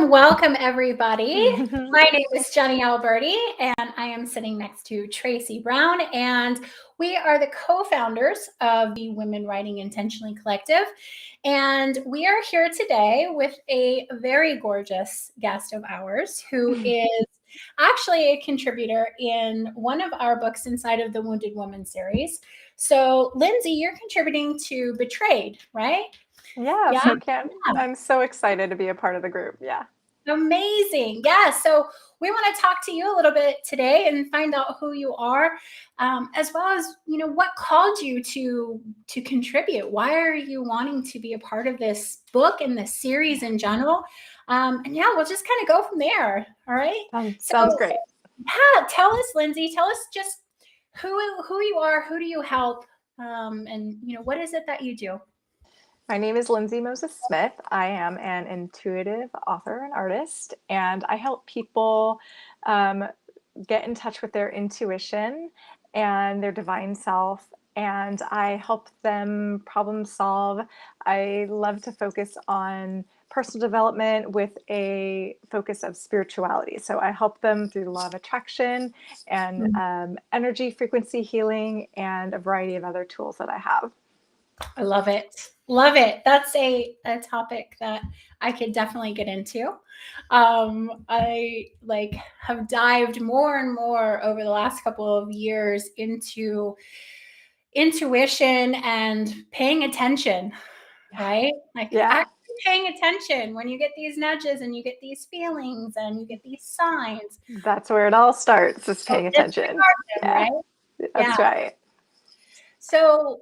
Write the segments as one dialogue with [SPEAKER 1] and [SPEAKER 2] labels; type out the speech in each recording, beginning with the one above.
[SPEAKER 1] Welcome, everybody. My name is Jenny Alberti, and I am sitting next to Tracy Brown, and we are the co-founders of the Women Writing Intentionally Collective. And we are here today with a very gorgeous guest of ours who is actually a contributor in one of our books inside of the Wounded Woman series. So, Linsey, you're contributing to Betrayed, right?
[SPEAKER 2] Yeah. I'm so excited to be a part of the group. Yeah.
[SPEAKER 1] Amazing. Yeah. So we want to talk to you a little bit today and find out who you are, as well as, what called you to contribute. Why are you wanting to be a part of this book and this series in general? And yeah, we'll just kind of go from there. All right.
[SPEAKER 2] Sounds great.
[SPEAKER 1] Yeah. Tell us, Linsey, tell us just who you are, who do you help? And what is it that you do?
[SPEAKER 2] My name is Linsey Moses Smith. I am an intuitive author and artist, and I help people get in touch with their intuition and their divine self, and I help them problem solve. I love to focus on personal development with a focus of spirituality. So I help them through the law of attraction and energy frequency healing and a variety of other tools that I have.
[SPEAKER 1] I love it. Love it. That's a topic that I could definitely get into. I have dived more and more over the last couple of years into intuition and paying attention, right? Actually paying attention when you get these nudges and you get these feelings and you get these signs.
[SPEAKER 2] That's where it all starts, is paying attention.
[SPEAKER 1] Right?
[SPEAKER 2] That's right.
[SPEAKER 1] So,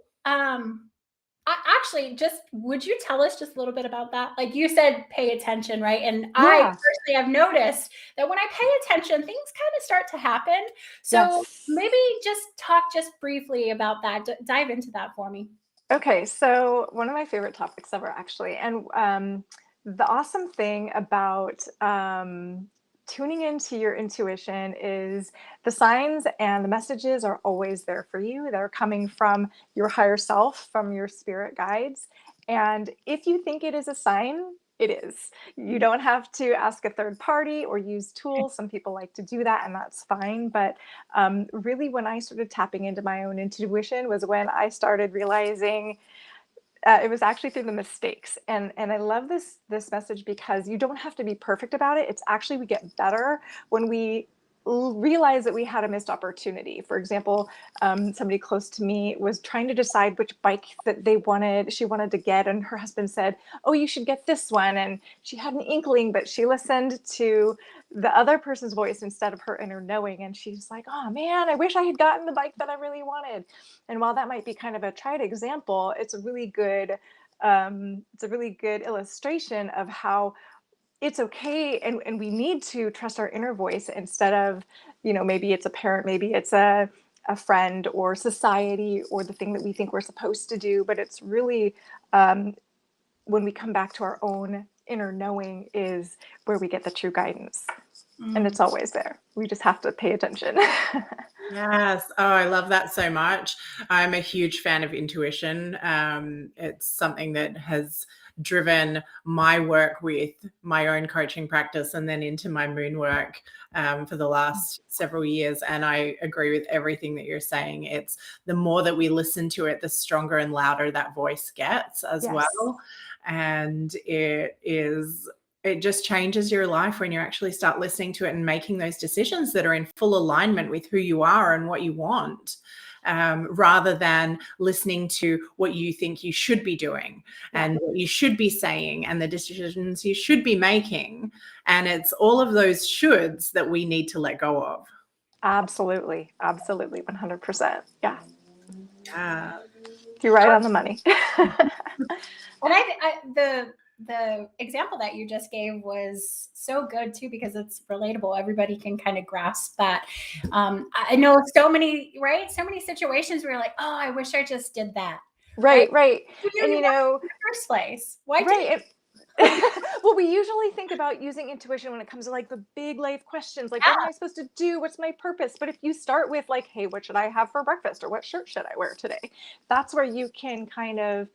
[SPEAKER 1] actually, would you tell us just a little bit about that? Like you said, pay attention, right? And I personally have noticed that when I pay attention, things kind of start to happen. So maybe just talk just briefly about that. Dive into that for me.
[SPEAKER 2] Okay, so one of my favorite topics ever, actually. And the awesome thing about tuning into your intuition is the signs and the messages are always there for you. They're coming from your higher self, from your spirit guides. And if you think it is a sign, it is. You don't have to ask a third party or use tools. Some people like to do that, and that's fine. But really, when I started tapping into my own intuition was when I started realizing it was actually through the mistakes. And I love this message because you don't have to be perfect about it. It's actually, we get better when we realize that we had a missed opportunity. For example, somebody close to me was trying to decide which bike that she wanted to get. And her husband said, oh, you should get this one. And she had an inkling, but she listened to the other person's voice instead of her inner knowing. And she's like, oh man, I wish I had gotten the bike that I really wanted. And while that might be kind of a trite example, it's a really good illustration of how it's okay. And we need to trust our inner voice instead of, maybe it's a parent, maybe it's a friend or society or the thing that we think we're supposed to do. But it's really when we come back to our own inner knowing is where we get the true guidance. And it's always there. We just have to pay attention.
[SPEAKER 3] Yes. Oh, I love that so much. I'm a huge fan of intuition. It's something that has driven my work with my own coaching practice and then into my moon work for the last several years. And I agree with everything that you're saying. It's the more that we listen to it, the stronger and louder that voice gets as well. And it just changes your life when you actually start listening to it and making those decisions that are in full alignment with who you are and what you want, rather than listening to what you think you should be doing and what you should be saying and the decisions you should be making. And it's all of those shoulds that we need to let go of.
[SPEAKER 2] Absolutely. Absolutely. 100%. Yeah. You're right on the money.
[SPEAKER 1] And the example that you just gave was so good too, because it's relatable. Everybody can kind of grasp that. I know so many situations where you're like, oh, I wish I just did that.
[SPEAKER 2] Right.
[SPEAKER 1] And in the first place, why did
[SPEAKER 2] well, we usually think about using intuition when it comes to like the big life questions, like what am I supposed to do? What's my purpose? But if you start with like, hey, what should I have for breakfast? Or what shirt should I wear today? That's where you can kind of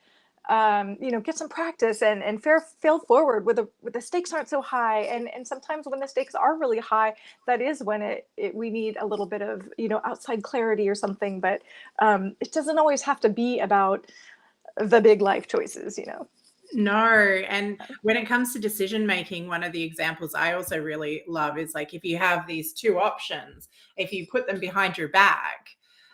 [SPEAKER 2] get some practice and fail forward with the stakes aren't so high. And sometimes when the stakes are really high, that is when we need a little bit of, outside clarity or something. But it doesn't always have to be about the big life choices.
[SPEAKER 3] No. And when it comes to decision making, one of the examples I also really love is like, if you have these two options, if you put them behind your back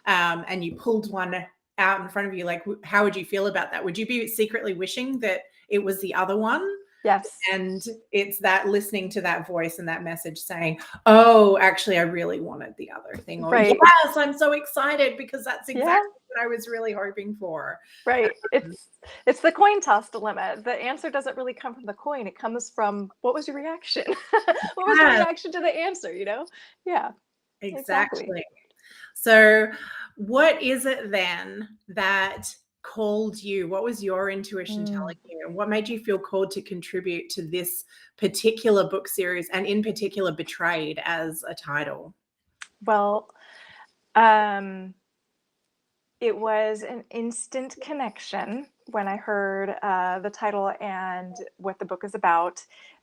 [SPEAKER 3] and you pulled one out in front of you, like, how would you feel about that? Would you be secretly wishing that it was the other one?
[SPEAKER 2] Yes.
[SPEAKER 3] And it's that listening to that voice and that message saying, oh, actually, I really wanted the other thing. Or
[SPEAKER 2] right.
[SPEAKER 3] Yes, I'm so excited because that's exactly what I was really hoping for.
[SPEAKER 2] Right. It's the coin toss dilemma. The answer doesn't really come from the coin. It comes from, what was your reaction? What was your reaction to the answer, Yeah.
[SPEAKER 3] Exactly. So what is it then that called you? What was your intuition telling you? And what made you feel called to contribute to this particular book series, and in particular Betrayed as a title?
[SPEAKER 2] Well, it was an instant connection when I heard the title and what the book is about.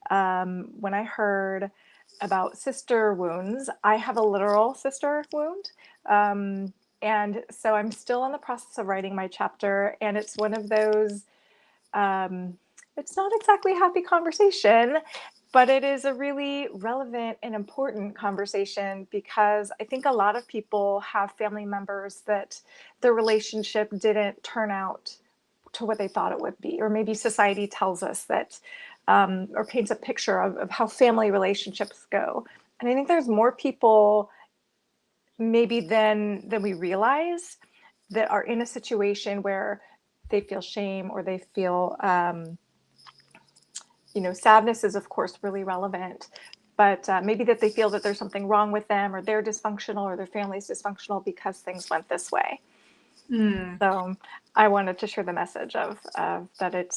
[SPEAKER 2] When I heard about sister wounds, I have a literal sister wound. And so I'm still in the process of writing my chapter, and it's one of those, it's not exactly happy conversation, but it is a really relevant and important conversation, because I think a lot of people have family members that their relationship didn't turn out to what they thought it would be, or maybe society tells us that, or paints a picture of how family relationships go. And I think there's more people maybe than we realize that are in a situation where they feel shame, or they feel, sadness is of course really relevant, but maybe that they feel that there's something wrong with them, or they're dysfunctional, or their family's dysfunctional because things went this way. So I wanted to share the message of that it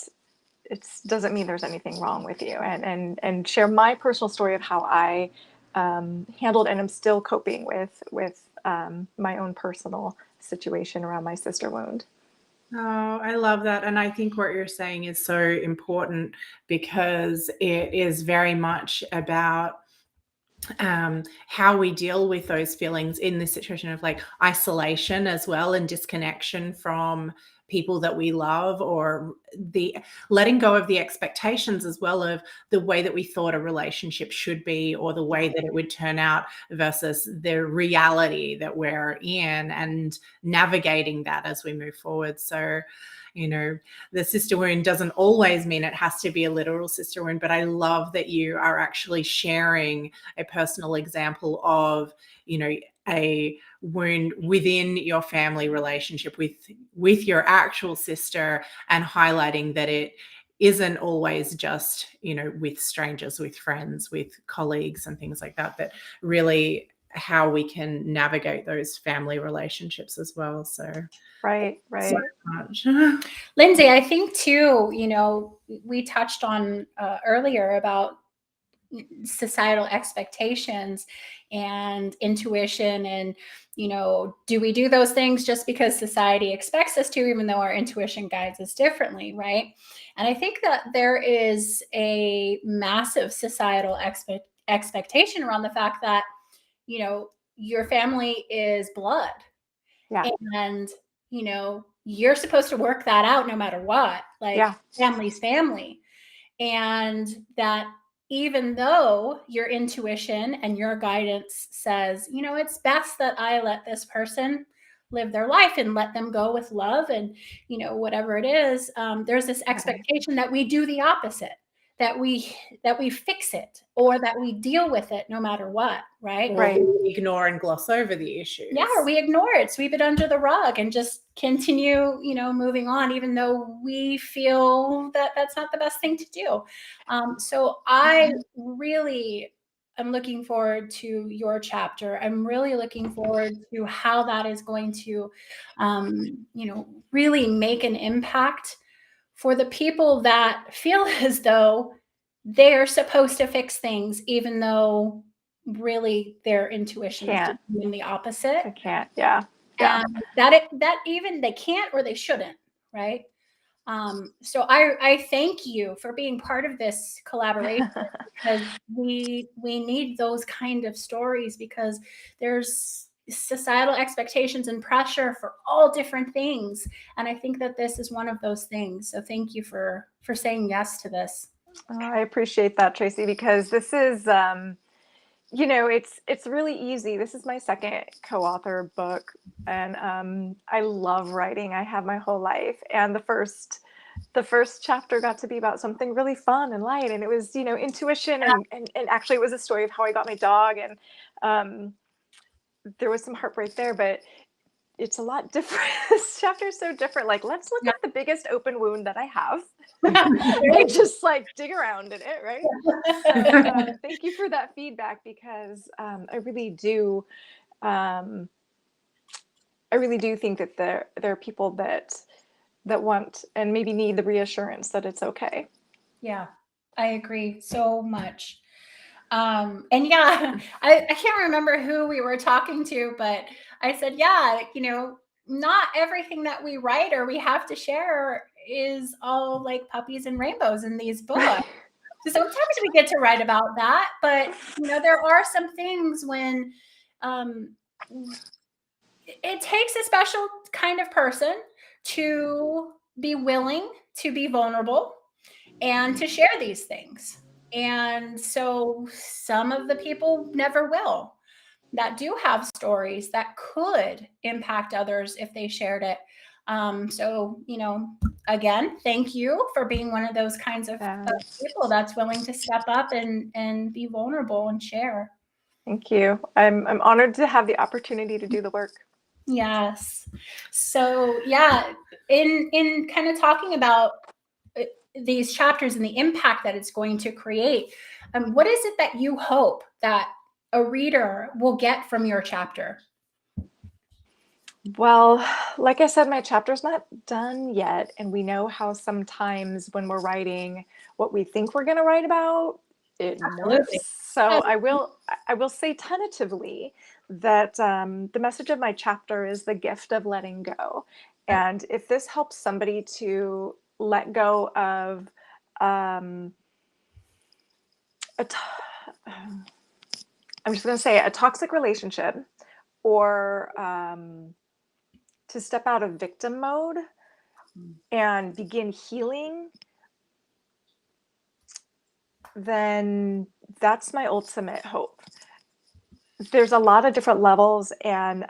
[SPEAKER 2] doesn't mean there's anything wrong with you, and share my personal story of how I handled and am still coping with my own personal situation around my sister wound.
[SPEAKER 3] Oh, I love that. And I think what you're saying is so important, because it is very much about how we deal with those feelings in this situation of like isolation as well, and disconnection from people that we love, or the letting go of the expectations as well of the way that we thought a relationship should be, or the way that it would turn out, versus the reality that we're in, and navigating that as we move forward. So the sister wound doesn't always mean it has to be a literal sister wound, but I love that you are actually sharing a personal example of, a wound within your family relationship with your actual sister, and highlighting that it isn't always just, with strangers, with friends, with colleagues and things like that, but really how we can navigate those family relationships as well. So
[SPEAKER 2] Right.
[SPEAKER 3] so much.
[SPEAKER 1] Linsey, I think too, we touched on earlier about societal expectations and intuition, and do we do those things just because society expects us to, even though our intuition guides us differently, right? And I think that there is a massive societal expectation around the fact that your family is blood, and you're supposed to work that out no matter what. Like, family's family. And that even though your intuition and your guidance says, it's best that I let this person live their life and let them go with love, and whatever it is, there's this expectation that we do the opposite, that we fix it, or that we deal with it no matter what, right?
[SPEAKER 3] Or we ignore and gloss over the issues.
[SPEAKER 1] Yeah, or we ignore it, sweep it under the rug, and just continue, moving on, even though we feel that that's not the best thing to do. So I really am looking forward to your chapter. I'm really looking forward to how that is going to, really make an impact for the people that feel as though they're supposed to fix things, even though really their intuition is doing the opposite.
[SPEAKER 2] I can't. Yeah.
[SPEAKER 1] And that even they can't, or they shouldn't, right? So I thank you for being part of this collaboration, because we need those kind of stories, because there's societal expectations and pressure for all different things, and I think that this is one of those things. So thank you for saying yes to this.
[SPEAKER 2] I appreciate that, Tracy, because this is, it's really easy. This is my second co-author book, and I love writing. I have my whole life, and the first chapter got to be about something really fun and light, and it was, intuition, and actually it was a story of how I got my dog, and there was some heartbreak there, but it's a lot different. This chapter is so different. Like, let's look at the biggest open wound that I have and just like dig around in it, right? So, thank you for that feedback, because I really do think that there are people that want and maybe need the reassurance that it's okay.
[SPEAKER 1] Yeah, I agree so much. And yeah, I can't remember who we were talking to, but I said, yeah, not everything that we write or we have to share is all like puppies and rainbows in these books. So sometimes we get to write about that, but there are some things when it takes a special kind of person to be willing to be vulnerable and to share these things. And so some of the people never will, that do have stories that could impact others if they shared it. So, again, thank you for being one of those kinds of people that's willing to step up and be vulnerable and share.
[SPEAKER 2] Thank you. I'm honored to have the opportunity to do the work.
[SPEAKER 1] Yes. So yeah, in kind of talking about these chapters and the impact that it's going to create, what is it that you hope that a reader will get from your chapter?
[SPEAKER 2] Well, like I said, my chapter's not done yet, and we know how sometimes when we're writing what we think we're going to write about, it morphs. So I will say tentatively that the message of my chapter is the gift of letting go. And if this helps somebody to let go of I'm just going to say a toxic relationship, or to step out of victim mode and begin healing, then that's my ultimate hope. There's a lot of different levels, and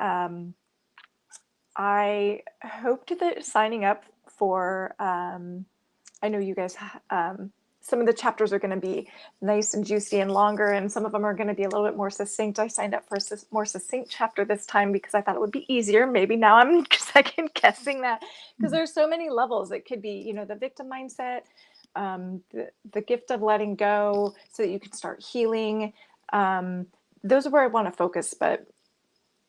[SPEAKER 2] I hoped that signing up for, I know you guys, some of the chapters are going to be nice and juicy and longer, and some of them are going to be a little bit more succinct. I signed up for a more succinct chapter this time because I thought it would be easier. Maybe now I'm second guessing that, because there's so many levels. It could be, the victim mindset, the gift of letting go so that you can start healing. Those are where I want to focus, but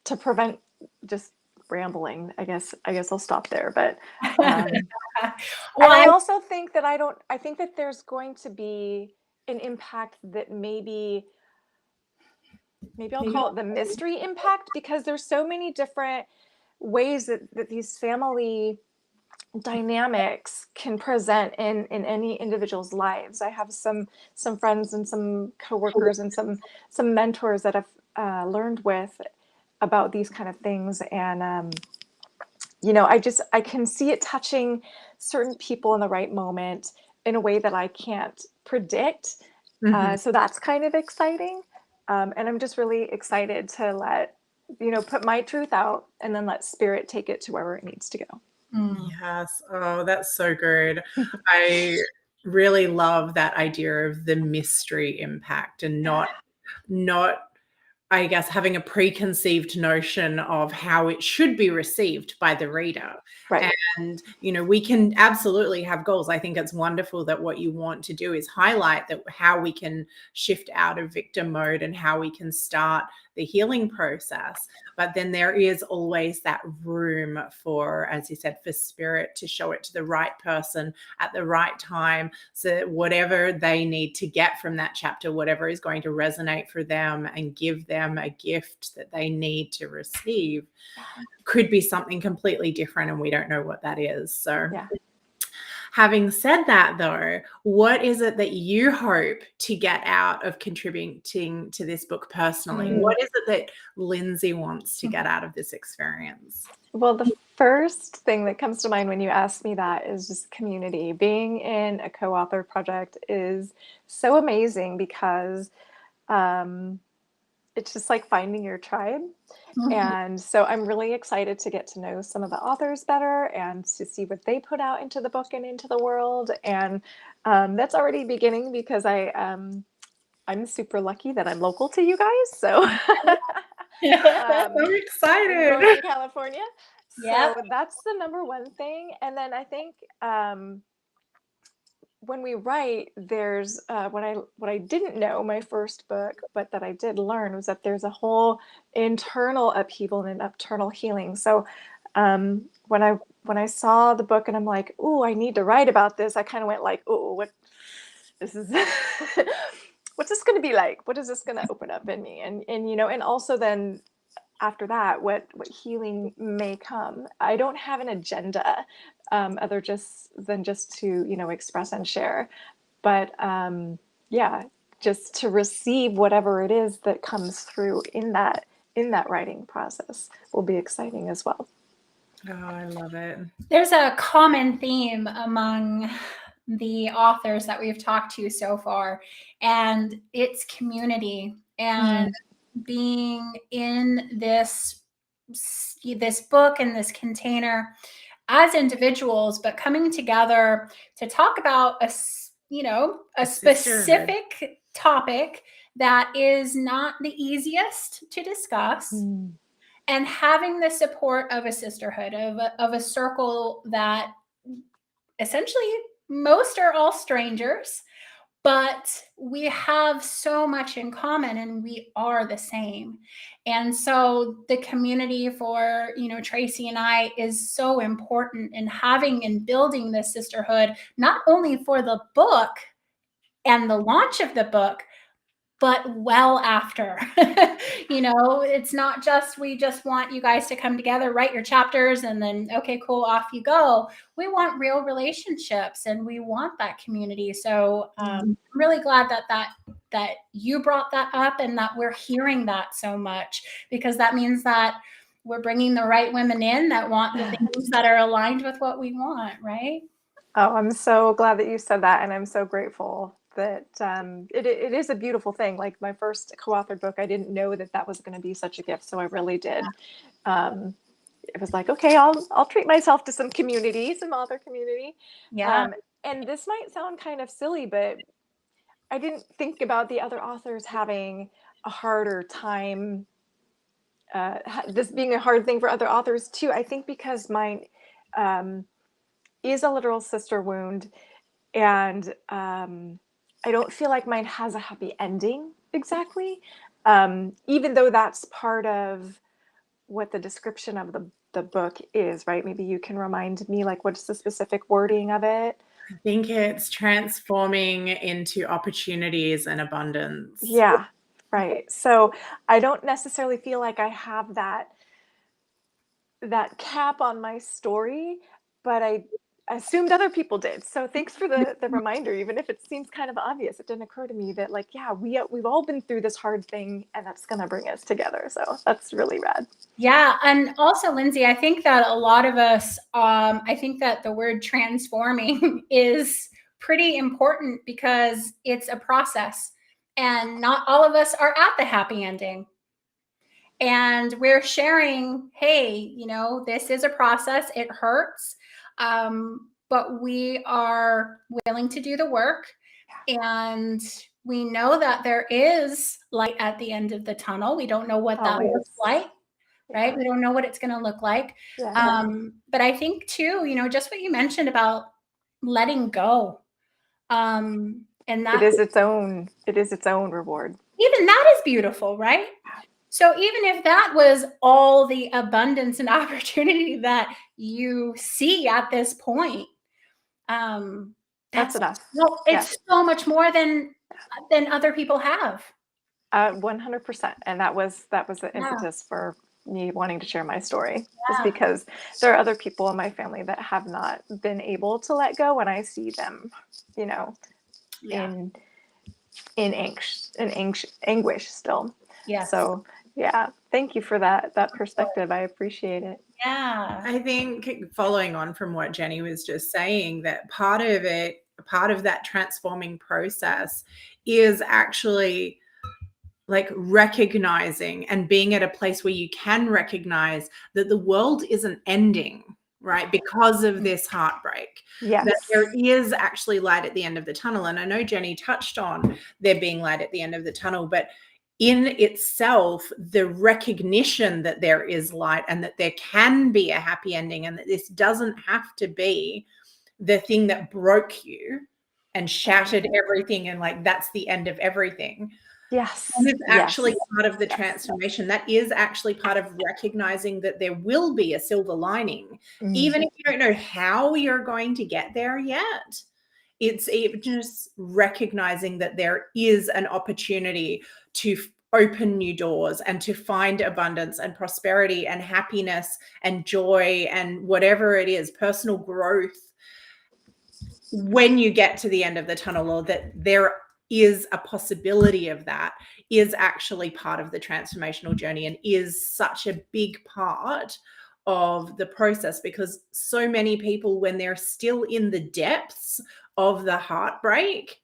[SPEAKER 2] to prevent just rambling, I guess I'll stop there. But well, I also think that I think that there's going to be an impact that maybe I'll call it the mystery impact, because there's so many different ways that these family dynamics can present in any individual's lives. I have some friends and some coworkers and some mentors that I've learned with about these kind of things, and I can see it touching certain people in the right moment in a way that I can't predict. So that's kind of exciting, and I'm just really excited to let put my truth out, and then let spirit take it to wherever it needs to go.
[SPEAKER 3] Yes. Oh, that's so good. I really love that idea of the mystery impact, and not, I guess, having a preconceived notion of how it should be received by the reader.
[SPEAKER 2] Right.
[SPEAKER 3] And, we can absolutely have goals. I think it's wonderful that what you want to do is highlight that how we can shift out of victim mode and how we can start the healing process. But then there is always that room for, as you said, for spirit to show it to the right person at the right time, so that whatever they need to get from that chapter, whatever is going to resonate for them and give them a gift that they need to receive, could be something completely different, and we don't know what that is. So
[SPEAKER 2] yeah.
[SPEAKER 3] Having said that, though, what is it that you hope to get out of contributing to this book personally? What is it that Linsey wants to get out of this experience?
[SPEAKER 2] Well, the first thing that comes to mind when you ask me that is just community. Being in a co-author project is so amazing because it's just like finding your tribe. And so I'm really excited to get to know some of the authors better and to see what they put out into the book and into the world. And that's already beginning because I'm super lucky that I'm local to you guys. So
[SPEAKER 3] I'm excited.
[SPEAKER 2] Northern California.
[SPEAKER 1] Yep.
[SPEAKER 2] So that's the number one thing. And then I think when we write, there's what I didn't know my first book, but that I did learn was that there's a whole internal upheaval and an internal healing. So when I saw the book and I'm like, "Ooh, I need to write about this," I kind of went like, "Oh, what this is." What's this going to be like? What is this going to open up in me? And and also then after that, what healing may come. I don't have an agenda other than just to express and share, but yeah, just to receive whatever it is that comes through in that writing process will be exciting as well.
[SPEAKER 3] Oh, I love it.
[SPEAKER 1] There's a common theme among the authors that we've talked to so far, and it's community and being in this book and this container as individuals, but coming together to talk about a specific topic that is not the easiest to discuss. And having the support of a sisterhood, of a circle that essentially most are all strangers, but we have so much in common and we are the same. And so the community for, Tracy and I is so important in having and building this sisterhood, not only for the book and the launch of the book, but well after. It's not just we just want you guys to come together, write your chapters, and then okay, cool, off you go. We want real relationships and we want that community. So I'm really glad that you brought that up and that we're hearing that so much, because that means that we're bringing the right women in that want the things that are aligned with what we want, right?
[SPEAKER 2] Oh, I'm so glad that you said that, and I'm so grateful that it is a beautiful thing. Like my first co-authored book, I didn't know that was going to be such a gift, so I really did. It was like, okay, I'll treat myself to some community, some author community.
[SPEAKER 1] Yeah.
[SPEAKER 2] And this might sound kind of silly, but I didn't think about the other authors having a harder time. This being a hard thing for other authors too. I think because mine is a literal sister wound, and I don't feel like mine has a happy ending exactly, even though that's part of what the description of the book is, right? Maybe you can remind me, like, what's the specific wording of it?
[SPEAKER 3] I think it's transforming into opportunities and abundance.
[SPEAKER 2] Yeah, right. So I don't necessarily feel like I have that cap on my story, but I assumed other people did. So thanks for the reminder, even if it seems kind of obvious. It didn't occur to me that, like, yeah, we've all been through this hard thing, and that's going to bring us together. So that's really rad.
[SPEAKER 1] Yeah. And also, Linsey, I think that a lot of us, I think that the word transforming is pretty important because it's a process and not all of us are at the happy ending. And we're sharing, hey, this is a process. It hurts. But we are willing to do the work. And we know that there is light at the end of the tunnel. We don't know what that looks like, right?
[SPEAKER 2] Yeah.
[SPEAKER 1] We don't know what it's going to look like.
[SPEAKER 2] Yeah.
[SPEAKER 1] But I think too, just what you mentioned about letting go. And that
[SPEAKER 2] it is its own reward.
[SPEAKER 1] even that is beautiful, right? So even if that was all the abundance and opportunity that you see at this point,
[SPEAKER 2] that's enough.
[SPEAKER 1] Well, it's so much more than other people have.
[SPEAKER 2] 100%. And that was the impetus for me wanting to share my story is
[SPEAKER 1] Yeah.
[SPEAKER 2] because there are other people in my family that have not been able to let go, and I see them, you know,
[SPEAKER 1] Yeah.
[SPEAKER 2] in anguish still.
[SPEAKER 1] Yes.
[SPEAKER 2] So yeah, thank you for that perspective. I appreciate it.
[SPEAKER 1] Yeah.
[SPEAKER 3] I think following on from what Jenny was just saying, that part of that transforming process is actually like recognizing and being at a place where you can recognize that the world isn't ending, right? Because of this heartbreak.
[SPEAKER 2] Yes.
[SPEAKER 3] That there is actually light at the end of the tunnel. And I know Jenny touched on there being light at the end of the tunnel, but in itself, the recognition that there is light and that there can be a happy ending and that this doesn't have to be the thing that broke you and shattered everything and like that's the end of everything.
[SPEAKER 2] Yes.
[SPEAKER 3] And it's actually
[SPEAKER 2] Yes.
[SPEAKER 3] part of the
[SPEAKER 2] Yes.
[SPEAKER 3] transformation. That is actually part of recognizing that there will be a silver lining, even if you don't know how you're going to get there yet. It's just recognizing that there is an opportunity to open new doors and to find abundance and prosperity and happiness and joy and whatever it is, personal growth, when you get to the end of the tunnel, or that there is a possibility of that, is actually part of the transformational journey and is such a big part of the process, because so many people, when they're still in the depths of the heartbreak,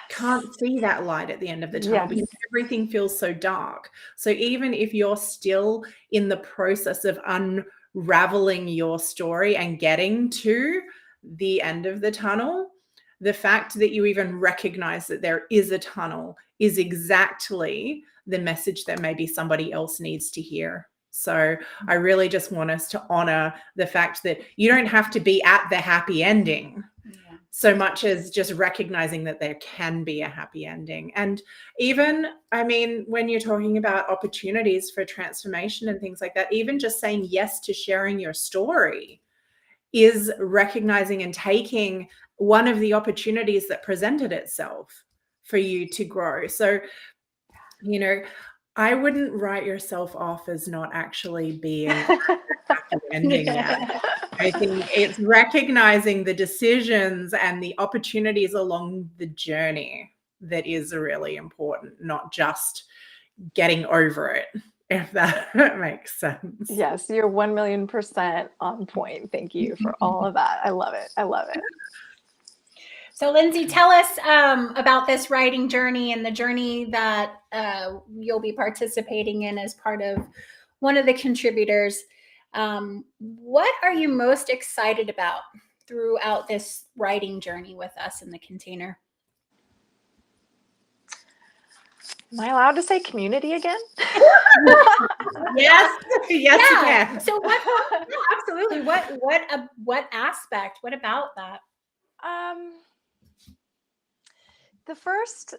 [SPEAKER 3] can't see that light at the end of the tunnel because everything feels so dark. So even if you're still in the process of unraveling your story and getting to the end of the tunnel, the fact that you even recognize that there is a tunnel is exactly the message that maybe somebody else needs to hear. So I really just want us to honor the fact that you don't have to be at the happy ending so much as just recognizing that there can be a happy ending. And even, I mean, when you're talking about opportunities for transformation and things like that, even just saying yes to sharing your story is recognizing and taking one of the opportunities that presented itself for you to grow. So, you know, I wouldn't write yourself off as not actually being a happy ending yet. I think it's recognizing the decisions and the opportunities along the journey that is really important, not just getting over it, if that makes sense.
[SPEAKER 2] Yes, you're 1,000,000% on point. Thank you for all of that. I love it. I love it.
[SPEAKER 1] So, Linsey, tell us about this writing journey and the journey that you'll be participating in as part of one of the contributors. What are you most excited about throughout this writing journey with us in the container?
[SPEAKER 2] Am I allowed to say community again?
[SPEAKER 3] Yes, you can.
[SPEAKER 1] So, absolutely. What aspect? What about that?
[SPEAKER 2] The first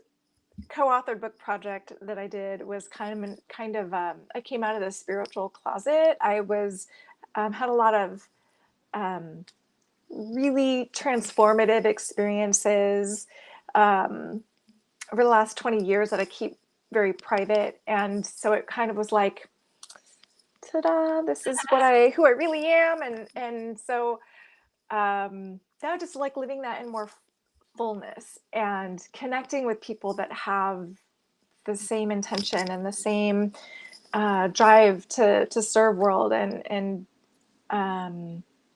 [SPEAKER 2] co-authored book project that I did was kind of I came out of the spiritual closet. I was had a lot of really transformative experiences over the last 20 years that I keep very private, and so it kind of was like, ta-da! This is who I really am, and so now just like living that in more fullness and connecting with people that have the same intention and the same drive to serve world and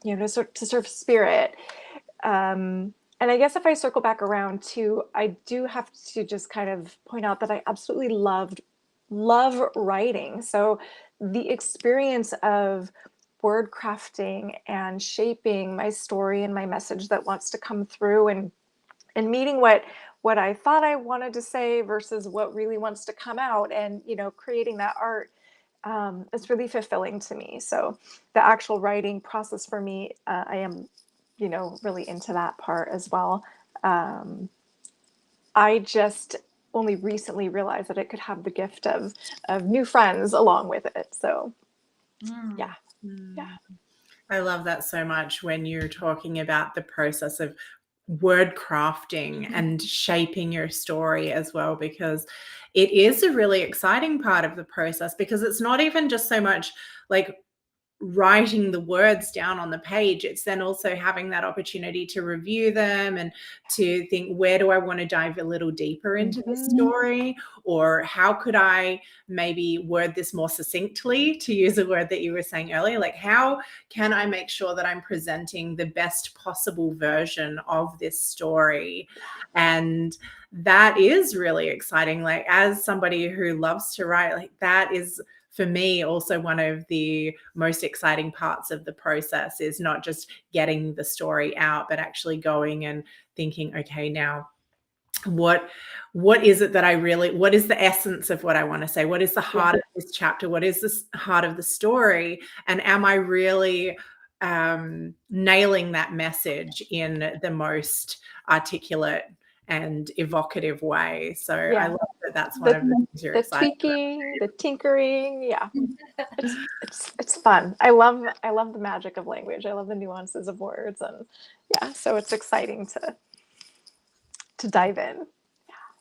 [SPEAKER 2] you know, to serve spirit. And I guess if I circle back around to, I do have to just kind of point out that I absolutely love writing. So the experience of word crafting and shaping my story and my message that wants to come through, and meeting what I thought I wanted to say versus what really wants to come out, and, you know, creating that art, it's really fulfilling to me. So the actual writing process for me, I am, you know, really into that part as well. I just only recently realized that it could have the gift of new friends along with it. So yeah.
[SPEAKER 3] I love that so much when you're talking about the process of word crafting and shaping your story as well, because it is a really exciting part of the process, because it's not even just so much like writing the words down on the page, it's then also having that opportunity to review them and to think, where do I want to dive a little deeper into this story, or how could I maybe word this more succinctly, to use a word that you were saying earlier, like how can I make sure that I'm presenting the best possible version of this story. And that is really exciting. Like, as somebody who loves to write, like that is, for me, also one of the most exciting parts of the process, is not just getting the story out, but actually going and thinking, okay, now what is it that what is the essence of what I want to say? What is the heart of this chapter? What is the heart of the story? And am I really nailing that message in the most articulate and evocative way? So I love that that's one of the things you're excited about.
[SPEAKER 2] The tweaking, the tinkering, it's fun. I love the magic of language. I love the nuances of words, and so it's exciting to dive in.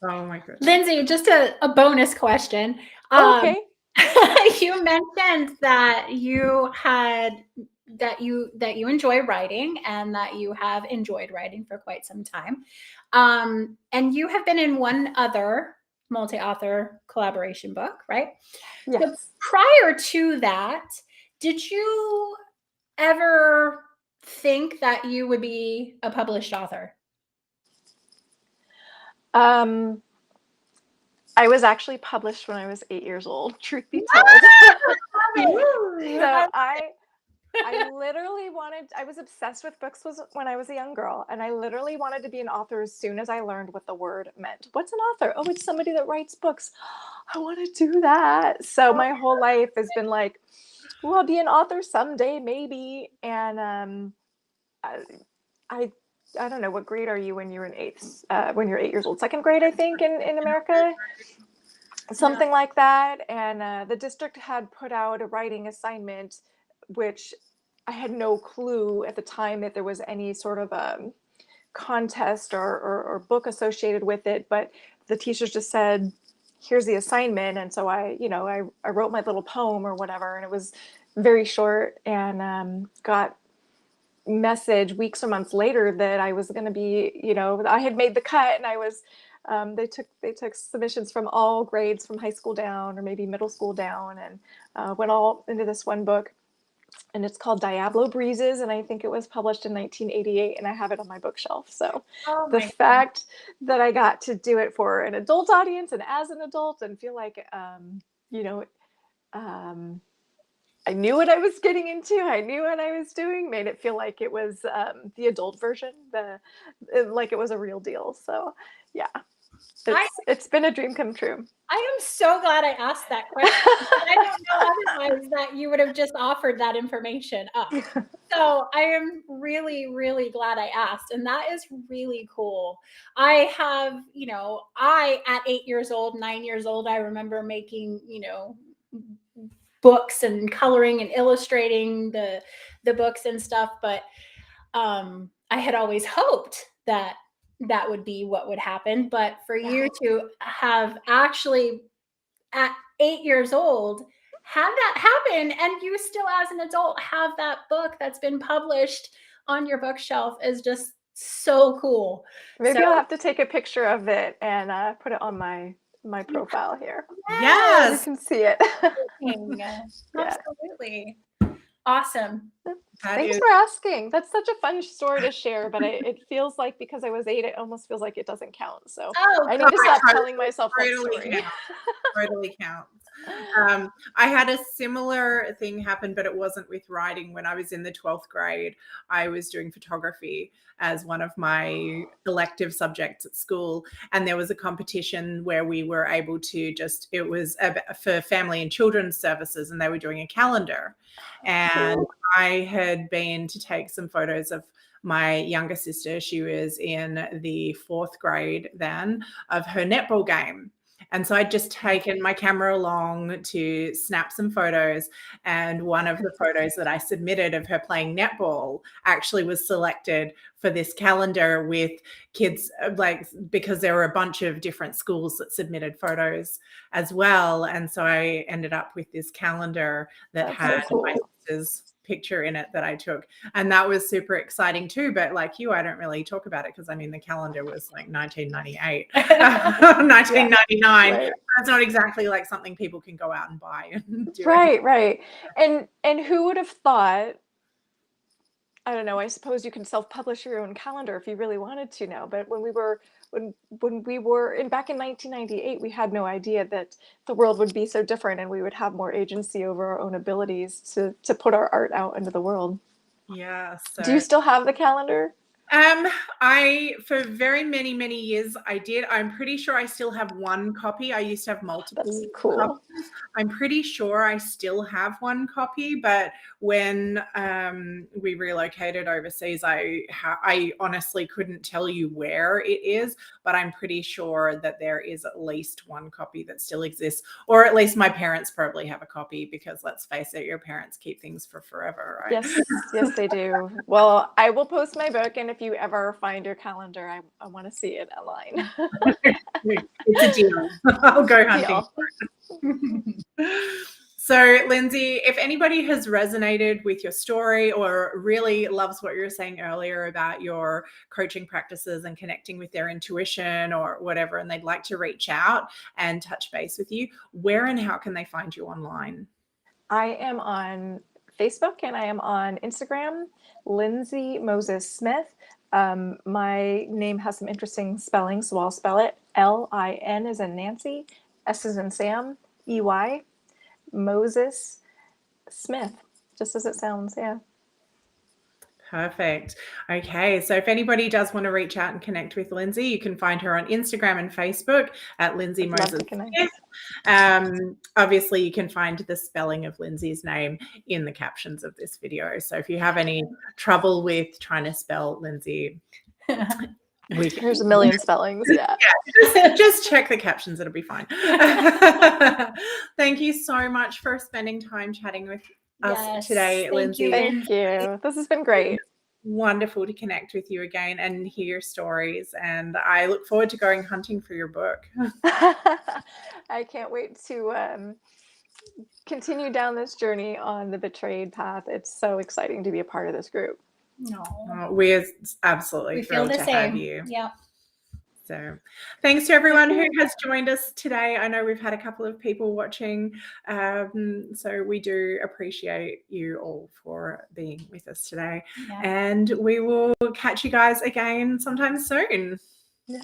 [SPEAKER 3] Oh my goodness.
[SPEAKER 1] Linsey, just a bonus question.
[SPEAKER 2] Okay.
[SPEAKER 1] You mentioned that you enjoy writing, and that you have enjoyed writing for quite some time. And you have been in one other multi-author collaboration book, right?
[SPEAKER 2] Yes.
[SPEAKER 1] So prior to that, did you ever think that you would be a published author?
[SPEAKER 2] I was actually published when I was 8 years old, truth be told. So I literally I was obsessed with books when I was a young girl, and I literally wanted to be an author as soon as I learned what the word meant. What's an author? Oh, it's somebody that writes books. I want to do that. So my whole life has been like, well, I'll be an author someday, maybe. And I don't know, what grade are you when you're in eighth? When you're 8 years old, second grade, I think, in America. Something like that. And the district had put out a writing assignment, which I had no clue at the time that there was any sort of contest or book associated with it. But the teachers just said, here's the assignment. And so I wrote my little poem or whatever, and it was very short, and got message weeks or months later that I was going to be, I had made the cut, and I was, they took submissions from all grades, from high school down, or maybe middle school down, and went all into this one book, and it's called Diablo Breezes, and I think it was published in 1988, and I have it on my bookshelf. So the fact that I got to do it for an adult audience, and as an adult, and feel like, I knew what I was getting into, I knew what I was doing, made it feel like it was the adult version, like it was a real deal. So yeah, it's been a dream come true.
[SPEAKER 1] I am so glad I asked that question. I don't know otherwise that you would have just offered that information up. So I am really, really glad I asked. And that is really cool. I have, at 8 years old, 9 years old, I remember making, books and coloring and illustrating the books and stuff. But I had always hoped that would be what would happen. But for you to have actually at 8 years old have that happen, and you still as an adult have that book that's been published on your bookshelf, is just so cool.
[SPEAKER 2] Maybe I'll have to take a picture of it and put it on my profile here.
[SPEAKER 3] Yes,
[SPEAKER 2] you can see it.
[SPEAKER 1] Absolutely. Awesome.
[SPEAKER 2] Thanks for asking. That's such a fun story to share, but it feels like, because I was 8, it almost feels like it doesn't count. So I need to stop telling myself that story.
[SPEAKER 3] Totally counts. I had a similar thing happen, but it wasn't with writing. When I was in the 12th grade, I was doing photography as one of my elective subjects at school. And there was a competition where we were able to it was for family and children's services, and they were doing a calendar. And I had been to take some photos of my younger sister. She was in the 4th grade then, of her netball game. And so I'd just taken my camera along to snap some photos. And one of the photos that I submitted of her playing netball actually was selected for this calendar with kids, like, because there were a bunch of different schools that submitted photos as well. And so I ended up with this calendar that had my sister's picture in it that I took, and that was super exciting too. But like you, I don't really talk about it because I mean the calendar was like 1998 1999.
[SPEAKER 2] Right.
[SPEAKER 3] That's not exactly like something people can go out and buy and do.
[SPEAKER 2] Right. And who would have thought, I don't know, I suppose you can self-publish your own calendar if you really wanted to now, but when we were back in 1998, we had no idea that the world would be so different and we would have more agency over our own abilities to put our art out into the world.
[SPEAKER 3] Yeah. So
[SPEAKER 2] do you still have the calendar?
[SPEAKER 3] I, for very many years I did. I'm pretty sure I still have one copy. I used to have multiple.
[SPEAKER 2] That's cool.
[SPEAKER 3] copies. I'm pretty sure I still have one copy, but when we relocated overseas, I honestly couldn't tell you where it is, but I'm pretty sure that there is at least one copy that still exists, or at least my parents probably have a copy, because let's face it, your parents keep things for forever, right?
[SPEAKER 2] Yes, they do. Well, I will post my book, and if you ever find your calendar, I want to see it online.
[SPEAKER 3] It's a deal. I'll go hunting. So, Linsey, if anybody has resonated with your story or really loves what you were saying earlier about your coaching practices and connecting with their intuition or whatever, and they'd like to reach out and touch base with you, where and how can they find you online?
[SPEAKER 2] I am on Facebook and I am on Instagram, Linsey Moses Smith. My name has some interesting spelling, so I'll spell it Lin as in Nancy, S as in Sam, EY, Moses Smith, just as it sounds. Yeah.
[SPEAKER 3] Perfect. Okay, so if anybody does want to reach out and connect with Linsey, you can find her on Instagram and Facebook at Linsey Moses Smith. Obviously, you can find the spelling of Linsey's name in the captions of this video. So if you have any trouble with trying to spell Linsey,
[SPEAKER 2] there's a million spellings. Yeah.
[SPEAKER 3] Just check the captions, it'll be fine. Thank you so much for spending time chatting with us today, Linsey.
[SPEAKER 2] Thank you. This has been great.
[SPEAKER 3] Wonderful to connect with you again and hear your stories. And I look forward to going hunting for your book.
[SPEAKER 2] I can't wait to continue down this journey on the betrayed path. It's so exciting to be a part of this group.
[SPEAKER 3] We're absolutely thrilled to have you.
[SPEAKER 1] Yeah.
[SPEAKER 3] So thanks to everyone who has joined us today. I know we've had a couple of people watching, so we do appreciate you all for being with us today. And we will catch you guys again sometime soon.
[SPEAKER 2] Yeah.